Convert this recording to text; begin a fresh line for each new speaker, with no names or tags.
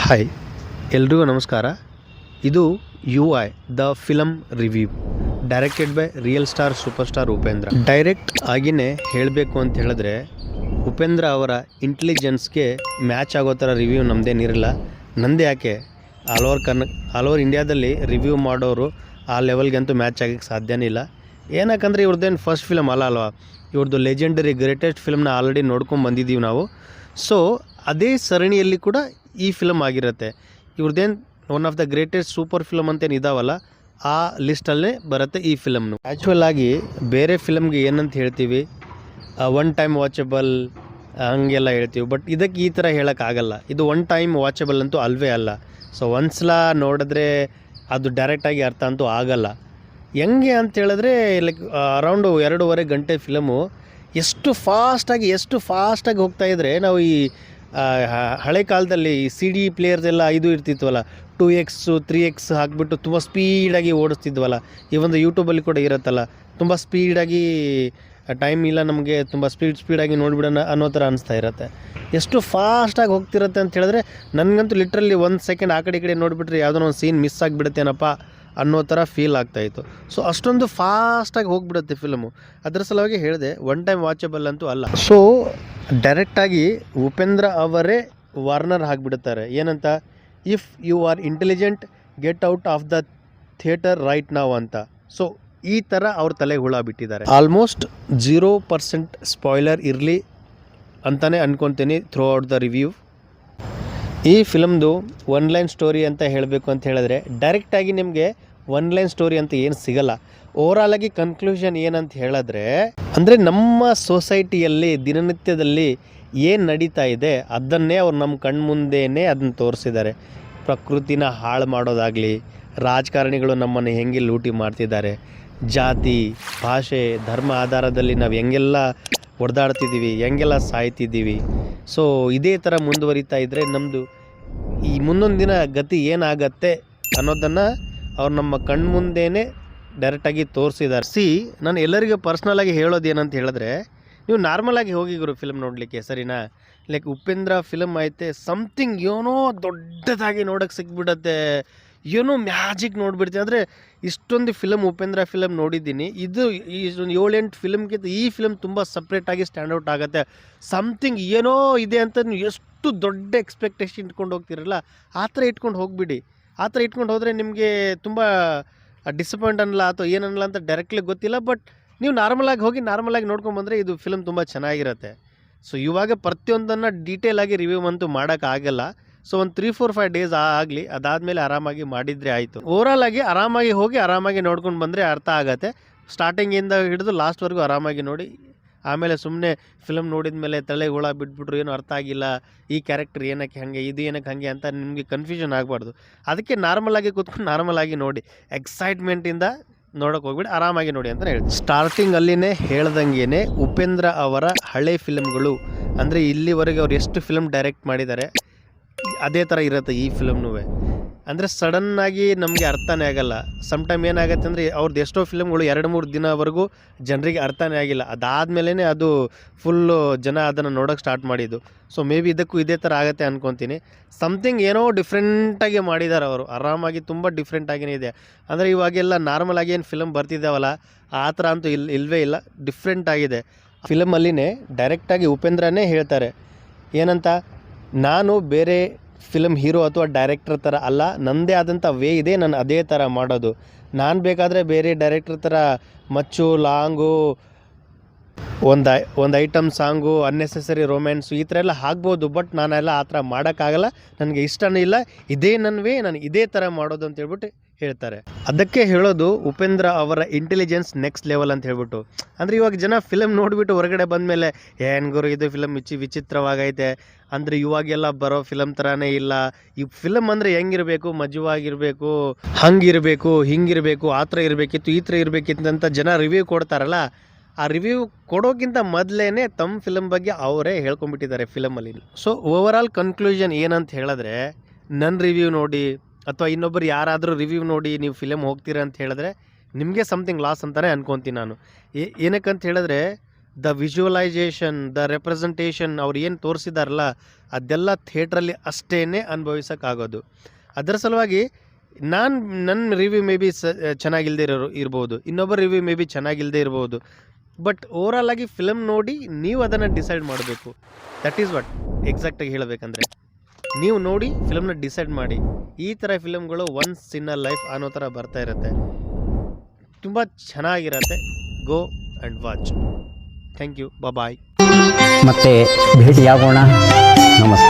Hi ಎಲ್ರಿಗೂ ನಮಸ್ಕಾರ. ಇದು U I the film review directed by real star super star Upendra. Direct ಆಗಿನೇ ಹೇಳಬೇಕು ಅಂತ ಹೇಳಿದ್ರೆ ಉಪೇಂದ್ರ ಅವರ ಇಂಟೆಲಿಜೆನ್ಸ್ಗೆ ಮ್ಯಾಚ್ ಆಗೋ ಥರ ರಿವ್ಯೂ ನಮ್ಮದೇನಿರಲ್ಲ. ನಂದೇ ಯಾಕೆ ಆಲ್ ಓವರ್ ಇಂಡಿಯಾದಲ್ಲಿ ರಿವ್ಯೂ ಮಾಡೋರು ಆ ಲೆವೆಲ್ಗಂತೂ ಮ್ಯಾಚ್ ಆಗಕ್ಕೆ ಸಾಧ್ಯನೇ ಇಲ್ಲ. ಏನಕ್ಕಂದರೆ ಇವ್ರದ್ದೇನು ಫಸ್ಟ್ ಫಿಲಮ್ ಅಲ್ವಾ, ಇವ್ರದ್ದು ಲೆಜೆಂಡರಿ ಗ್ರೇಟೆಸ್ಟ್ ಫಿಲ್ಮ್ನ ಆಲ್ರೆಡಿ ನೋಡ್ಕೊಂಡು ಬಂದಿದ್ದೀವಿ ನಾವು. ಸೊ ಅದೇ ಸರಣಿಯಲ್ಲಿ ಕೂಡ ಈ ಫಿಲಮ್ ಆಗಿರುತ್ತೆ. ಇವ್ರದ್ದೇನು one of the greatest super film ಅಂತೇನು ಇದಾವಲ್ಲ, ಆ ಲಿಸ್ಟಲ್ಲೇ ಬರುತ್ತೆ ಈ ಫಿಲಮ್ನು. ಆ್ಯಕ್ಚುಯಲ್ ಆಗಿ ಬೇರೆ ಫಿಲಮ್ಗೆ ಏನಂತ ಹೇಳ್ತೀವಿ, ಒನ್ ಟೈಮ್ ವಾಚಬಲ್ ಹಂಗೆಲ್ಲ ಹೇಳ್ತೀವಿ. ಬಟ್ ಇದಕ್ಕೆ ಈ ಥರ ಹೇಳೋಕ್ಕಾಗಲ್ಲ. ಇದು ಒನ್ ಟೈಮ್ ವಾಚಬಲ್ ಅಂತೂ ಅಲ್ವೇ ಅಲ್ಲ. ಸೊ ಒಂದ್ಸಲ ನೋಡಿದ್ರೆ ಅದು ಡೈರೆಕ್ಟಾಗಿ ಅರ್ಥ ಅಂತೂ ಆಗಲ್ಲ. ಹೆಂಗೆ ಅಂತ ಹೇಳಿದ್ರೆ ಲೈಕ್ ಅರೌಂಡು 2.5 ಗಂಟೆ ಫಿಲಮು ಎಷ್ಟು ಫಾಸ್ಟಾಗಿ ಹೋಗ್ತಾಯಿದ್ರೆ, ನಾವು ಈ ಹಳೆ ಕಾಲದಲ್ಲಿ ಸಿ ಡಿ ಪ್ಲೇಯರ್ಸ್ ಎಲ್ಲ ಇದು ಇರ್ತಿದ್ವಲ್ಲ, 2x 3x ಹಾಕಿಬಿಟ್ಟು ತುಂಬ ಸ್ಪೀಡಾಗಿ ಓಡಿಸ್ತಿದ್ವಲ್ಲ. ಈ ಒಂದು ಯೂಟ್ಯೂಬಲ್ಲಿ ಕೂಡ ಇರುತ್ತಲ್ಲ, ತುಂಬ ಸ್ಪೀಡಾಗಿ ಟೈಮ್ ಇಲ್ಲ ನಮಗೆ, ತುಂಬ ಸ್ಪೀಡಾಗಿ ನೋಡಿಬಿಡೋಣ ಅನ್ನೋ ಥರ ಅನಿಸ್ತಾ ಇರುತ್ತೆ. ಎಷ್ಟು ಫಾಸ್ಟಾಗಿ ಹೋಗ್ತಿರುತ್ತೆ ಅಂತ ಹೇಳಿದ್ರೆ ನನಗಂತೂ ಲಿಟ್ರಲಿ 1 ಸೆಕೆಂಡ್ ಆ ಕಡೆ ಈ ಕಡೆ ನೋಡಿಬಿಟ್ರೆ ಯಾವುದೋ ಒಂದು ಸೀನ್ ಮಿಸ್ ಆಗಿಬಿಡುತ್ತೇನಪ್ಪ ಅನ್ನೋ ಥರ ಫೀಲ್ ಆಗ್ತಾಯಿತ್ತು. ಸೊ ಅಷ್ಟೊಂದು ಫಾಸ್ಟಾಗಿ ಹೋಗಿಬಿಡುತ್ತೆ ಫಿಲಮು. ಅದರ ಸಲುವಾಗಿ ಹೇಳಿದೆ ಒನ್ ಟೈಮ್ ವಾಚಬಲ್ ಅಂತೂ ಅಲ್ಲ. ಸೊ ಡೈರೆಕ್ಟಾಗಿ ಉಪೇಂದ್ರ ಅವರೇ ವಾರ್ನರ್ ಆಗಿಬಿಡುತ್ತಾರೆ. ಏನಂತ, if you are intelligent get out of the theatre right now ಅಂತ. ಸೊ ಈ ಥರ ಅವ್ರ ತಲೆಗೆ ಹುಳ ಬಿಟ್ಟಿದ್ದಾರೆ. ಆಲ್ಮೋಸ್ಟ್ 0% ಸ್ಪಾಯ್ಲರ್ ಇರಲಿ ಅಂತಲೇ ಅಂದ್ಕೊತೀನಿ ಥ್ರೂ ಔಟ್ ದ ರಿವ್ಯೂ. ಈ ಫಿಲಮ್ದು ಒನ್ ಲೈನ್ ಸ್ಟೋರಿ ಅಂತ ಹೇಳಬೇಕು ಅಂತ ಹೇಳಿದ್ರೆ ಡೈರೆಕ್ಟಾಗಿ ನಿಮಗೆ ಒನ್ ಲೈನ್ ಸ್ಟೋರಿ ಅಂತ ಏನು ಸಿಗಲ್ಲ. ಓವರಾಲಾಗಿ ಕನ್ಕ್ಲೂಷನ್ ಏನಂತ ಹೇಳಿದ್ರೆ, ಅಂದರೆ ನಮ್ಮ ಸೊಸೈಟಿಯಲ್ಲಿ ದಿನನಿತ್ಯದಲ್ಲಿ ಏನು ನಡೀತಾ ಇದೆ ಅದನ್ನೇ ಅವ್ರು ನಮ್ಮ ಕಣ್ಮುಂದೇನೆ ಅದನ್ನು ತೋರಿಸಿದ್ದಾರೆ. ಪ್ರಕೃತಿನ ಹಾಳು ಮಾಡೋದಾಗಲಿ, ರಾಜಕಾರಣಿಗಳು ನಮ್ಮನ್ನು ಹೆಂಗೆ ಲೂಟಿ ಮಾಡ್ತಿದ್ದಾರೆ, ಜಾತಿ ಭಾಷೆ ಧರ್ಮ ಆಧಾರದಲ್ಲಿ ನಾವು ಹೆಂಗೆಲ್ಲ ಹೊಡೆದಾಡ್ತಿದ್ದೀವಿ, ಹೆಂಗೆಲ್ಲ ಸಾಯ್ತಿದ್ದೀವಿ. ಸೊ ಇದೇ ಥರ ಮುಂದುವರಿತಾ ಇದ್ದರೆ ನಮ್ಮದು ಈ ಮುಂದೊಂದು ದಿನ ಗತಿ ಏನಾಗತ್ತೆ ಅನ್ನೋದನ್ನು ಅವ್ರು ನಮ್ಮ ಕಣ್ಮುಂದೇನೆ ಡೈರೆಕ್ಟಾಗಿ ತೋರಿಸಿದ್ದಾರೆ. ನಾನು ಎಲ್ಲರಿಗೂ ಪರ್ಸ್ನಲಾಗಿ ಹೇಳೋದು ಏನಂತ ಹೇಳಿದ್ರೆ, ನೀವು ನಾರ್ಮಲಾಗಿ ಹೋಗಿ ಗುರು ಫಿಲ್ಮ್ ನೋಡಲಿಕ್ಕೆ, ಸರಿನಾ? ಲೈಕ್ ಉಪೇಂದ್ರ ಫಿಲಮ್ ಐತೆ, ಸಮಥಿಂಗ್ ಏನೋ ದೊಡ್ಡದಾಗಿ ನೋಡೋಕ್ಕೆ ಸಿಕ್ಬಿಡತ್ತೆ, ಏನೋ ಮ್ಯಾಜಿಕ್ ನೋಡಿಬಿಡ್ತೀನಿ. ಅಂದರೆ ಇಷ್ಟೊಂದು ಫಿಲಮ್ ಉಪೇಂದ್ರ ಫಿಲಮ್ ನೋಡಿದ್ದೀನಿ, ಇದು ಈ 7-8 ಫಿಲಮ್ಗಿಂತ ಈ ಫಿಲಮ್ ತುಂಬ ಸಪ್ರೇಟಾಗಿ ಸ್ಟ್ಯಾಂಡ್ಔಟ್ ಆಗುತ್ತೆ. ಸಮಥಿಂಗ್ ಏನೋ ಇದೆ ಅಂತ ನೀವು ಎಷ್ಟು ದೊಡ್ಡ ಎಕ್ಸ್ಪೆಕ್ಟೇಷನ್ ಇಟ್ಕೊಂಡು ಹೋಗ್ತಿರಲ್ಲ, ಆ ಥರ ಇಟ್ಕೊಂಡು ಹೋಗಿಬಿಡಿ. ಆ ಥರ ಇಟ್ಕೊಂಡು ಹೋದರೆ ನಿಮಗೆ ತುಂಬ ಡಿಸಪಾಯಿಂಟ್ ಅನ್ನಲ್ಲ ಅಥವಾ ಏನನ್ನಲ್ಲ ಅಂತ ಡೈರೆಕ್ಟ್ಲಿ ಗೊತ್ತಿಲ್ಲ. ಬಟ್ ನೀವು ನಾರ್ಮಲಾಗಿ ಹೋಗಿ ನಾರ್ಮಲಾಗಿ ನೋಡ್ಕೊಂಬಂದರೆ ಇದು ಫಿಲಮ್ ತುಂಬ ಚೆನ್ನಾಗಿರುತ್ತೆ. ಸೊ ಇವಾಗ ಪ್ರತಿಯೊಂದನ್ನು ಡೀಟೇಲಾಗಿ ರಿವ್ಯೂ ಅಂತೂ ಮಾಡೋಕ್ಕಾಗಲ್ಲ. ಸೊ ಒಂದು 3-4-5 ಡೇಸ್ ಆಗಲಿ, ಅದಾದಮೇಲೆ ಆರಾಮಾಗಿ ಮಾಡಿದರೆ ಆಯಿತು. ಓವರಾಲ್ ಆಗಿ ಆರಾಮಾಗಿ ಹೋಗಿ ಆರಾಮಾಗಿ ನೋಡ್ಕೊಂಡು ಬಂದರೆ ಅರ್ಥ ಆಗುತ್ತೆ. ಸ್ಟಾರ್ಟಿಂಗಿಂದ ಹಿಡಿದು ಲಾಸ್ಟ್ವರೆಗೂ ಆರಾಮಾಗಿ ನೋಡಿ. ಆಮೇಲೆ ಸುಮ್ಮನೆ ಫಿಲಮ್ ನೋಡಿದ ಮೇಲೆ ತಲೆಗೆ ಹುಳ ಬಿಟ್ಬಿಟ್ರು, ಏನೂ ಅರ್ಥ ಆಗಿಲ್ಲ, ಈ ಕ್ಯಾರೆಕ್ಟರ್ ಏನಕ್ಕೆ ಹಾಗೆ, ಇದು ಏನಕ್ಕೆ ಹಾಗೆ ಅಂತ ನಿಮಗೆ ಕನ್ಫ್ಯೂಷನ್ ಆಗಬಾರ್ದು. ಅದಕ್ಕೆ ನಾರ್ಮಲಾಗಿ ಕೂತ್ಕೊಂಡು ನಾರ್ಮಲಾಗಿ ನೋಡಿ, ಎಕ್ಸೈಟ್ಮೆಂಟಿಂದ ನೋಡೋಕೆ ಹೋಗ್ಬಿಡಿ, ಆರಾಮಾಗಿ ನೋಡಿ ಅಂತ ಹೇಳಿ. ಸ್ಟಾರ್ಟಿಂಗಲ್ಲಿನೇ ಹೇಳ್ದಂಗೆ ಉಪೇಂದ್ರ ಅವರ ಹಳೆ ಫಿಲಮ್ಗಳು, ಅಂದರೆ ಇಲ್ಲಿವರೆಗೆ ಅವ್ರು ಎಷ್ಟು ಫಿಲಮ್ ಡೈರೆಕ್ಟ್ ಮಾಡಿದ್ದಾರೆ ಅದೇ ಥರ ಇರುತ್ತೆ ಈ ಫಿಲಮ್ನೂ. ಅಂದರೆ ಸಡನ್ನಾಗಿ ನಮಗೆ ಅರ್ಥನೇ ಆಗಲ್ಲ. ಸಮ್ಟೈಮ್ ಏನಾಗುತ್ತೆ ಅಂದರೆ ಅವ್ರದ್ದು ಎಷ್ಟೋ ಫಿಲಮ್ಗಳು 2-3 ದಿನವರೆಗೂ ಜನರಿಗೆ ಅರ್ಥನೇ ಆಗಿಲ್ಲ. ಅದಾದಮೇಲೆ ಅದು ಫುಲ್ಲು ಜನ ಅದನ್ನು ನೋಡೋಕ್ಕೆ ಸ್ಟಾರ್ಟ್ ಮಾಡಿದ್ದು. ಸೊ ಮೇ ಬಿ ಇದಕ್ಕೂ ಇದೇ ಥರ ಆಗುತ್ತೆ ಅಂದ್ಕೊತೀನಿ. ಸಮಥಿಂಗ್ ಏನೋ ಡಿಫ್ರೆಂಟಾಗಿ ಮಾಡಿದ್ದಾರೆ ಅವರು, ಆರಾಮಾಗಿ ತುಂಬ ಡಿಫ್ರೆಂಟಾಗಿಯೇ ಇದೆ. ಅಂದರೆ ಇವಾಗೆಲ್ಲ ನಾರ್ಮಲಾಗಿ ಏನು ಫಿಲಮ್ ಬರ್ತಿದ್ದಾವಲ್ಲ ಆ ಥರ ಅಂತೂ ಇಲ್ಲವೇ ಇಲ್ಲ, ಡಿಫ್ರೆಂಟ್ ಆಗಿದೆ. ಫಿಲಮಲ್ಲಿನೇ ಡೈರೆಕ್ಟಾಗಿ ಉಪೇಂದ್ರನೇ ಹೇಳ್ತಾರೆ ಏನಂತ, ನಾನು ಬೇರೆ ಫಿಲಮ್ ಹೀರೋ ಅಥವಾ ಡೈರೆಕ್ಟರ್ ಥರ ಅಲ್ಲ, ನನ್ನದೇ ಆದಂಥ ವೇ ಇದೆ, ನಾನು ಅದೇ ಥರ ಮಾಡೋದು. ನಾನು ಬೇಕಾದರೆ ಬೇರೆ ಡೈರೆಕ್ಟರ್ ಥರ ಮಚ್ಚು ಲಾಂಗು ಒಂದು ಐಟಮ್ ಸಾಂಗು ಅನ್ನೆಸೆಸರಿ ರೊಮ್ಯಾನ್ಸು ಈ ಥರ ಎಲ್ಲ ಆಗ್ಬೋದು. ಬಟ್ ನಾನೆಲ್ಲ ಆ ಥರ ಮಾಡೋಕ್ಕಾಗಲ್ಲ, ನನಗೆ ಇಷ್ಟನೇ ಇಲ್ಲ, ಇದೇ ನನ್ನ ವೇ, ನಾನು ಇದೇ ಥರ ಮಾಡೋದು ಅಂತ ಹೇಳ್ಬಿಟ್ಟು ಹೇಳ್ತಾರೆ. ಅದಕ್ಕೆ ಹೇಳೋದು ಉಪೇಂದ್ರ ಅವರ ಇಂಟೆಲಿಜೆನ್ಸ್ ನೆಕ್ಸ್ಟ್ ಲೆವೆಲ್ ಅಂತ ಹೇಳ್ಬಿಟ್ಟು. ಅಂದರೆ ಇವಾಗ ಜನ ಫಿಲಮ್ ನೋಡಿಬಿಟ್ಟು ಹೊರಗಡೆ ಬಂದಮೇಲೆ ಏನು ಗುರು ಇದು ಫಿಲಮ್ ವಿಚಿತ್ರವಾಗೈತೆ ಅಂದರೆ ಇವಾಗೆಲ್ಲ ಬರೋ ಫಿಲಮ್ ಥರನೇ ಇಲ್ಲ, ಈ ಫಿಲಮ್ ಅಂದರೆ ಹೆಂಗಿರಬೇಕು, ಮಜವಾಗಿರಬೇಕು, ಹಂಗಿರಬೇಕು, ಹಿಂಗಿರಬೇಕು, ಆ ಥರ ಇರಬೇಕಿತ್ತು, ಈ ಥರ ಇರಬೇಕಿತ್ತು ಅಂತ ಜನ ರಿವ್ಯೂ ಕೊಡ್ತಾರಲ್ಲ, ಆ ರಿವ್ಯೂ ಕೊಡೋಕ್ಕಿಂತ ಮೊದಲೇ ತಮ್ಮ ಫಿಲಮ್ ಬಗ್ಗೆ ಅವರೇ ಹೇಳ್ಕೊಂಬಿಟ್ಟಿದ್ದಾರೆ ಫಿಲಮಲ್ಲಿ. ಸೊ ಓವರಾಲ್ ಕನ್ಕ್ಲೂಷನ್ ಏನಂತ ಹೇಳಿದ್ರೆ, ನನ್ನ ರಿವ್ಯೂ ನೋಡಿ ಅಥವಾ ಇನ್ನೊಬ್ಬರು ಯಾರಾದರೂ ರಿವ್ಯೂ ನೋಡಿ ನೀವು ಫಿಲಮ್ ಹೋಗ್ತೀರಾ ಅಂತ ಹೇಳಿದ್ರೆ ನಿಮಗೆ ಸಮಥಿಂಗ್ ಲಾಸ್ ಅಂತಲೇ ಅನ್ಕೊತೀನಿ ನಾನು. ಏನಕ್ಕಂತ ಹೇಳಿದ್ರೆ ದ ವಿಜುವಲೈಸೇಷನ್, ದ ರೆಪ್ರೆಸೆಂಟೇಷನ್ ಅವ್ರು ಏನು ತೋರಿಸಿದಾರಲ್ಲ ಅದೆಲ್ಲ ಥಿಯೇಟ್ರಲ್ಲಿ ಅಷ್ಟೇ ಅನುಭವಿಸೋಕ್ಕಾಗೋದು. ಅದರ ಸಲುವಾಗಿ ನನ್ನ ರಿವ್ಯೂ ಮೇ ಬಿ ಚೆನ್ನಾಗಿಲ್ಲದೆ ಇರ್ಬೋದು, ಇನ್ನೊಬ್ಬರ ರಿವ್ಯೂ ಮೇ ಬಿ ಚೆನ್ನಾಗಿಲ್ಲದೆ ಇರ್ಬೋದು. ಬಟ್ ಓವರಾಲ್ ಆಗಿ ಫಿಲಮ್ ನೋಡಿ ನೀವು ಅದನ್ನು ಡಿಸೈಡ್ ಮಾಡಬೇಕು. ದಟ್ ಈಸ್ ವಾಟ್ ಎಕ್ಸಾಕ್ಟಾಗಿ ಹೇಳಬೇಕಂದ್ರೆ ನೀವು ನೋಡಿ ಫಿಲಮ್ನ ಡಿಸೈಡ್ ಮಾಡಿ. ಈ ಥರ ಫಿಲಮ್ಗಳು ಒನ್ಸ್ ಇನ್ ಅ ಲೈಫ್ ಅನ್ನೋ ಥರ ಬರ್ತಾ ಇರುತ್ತೆ, ತುಂಬ ಚೆನ್ನಾಗಿರತ್ತೆ. Go and watch. Thank you, bye.
ಮತ್ತೆ ಭೇಟಿಯಾಗೋಣ. ನಮಸ್ಕಾರ.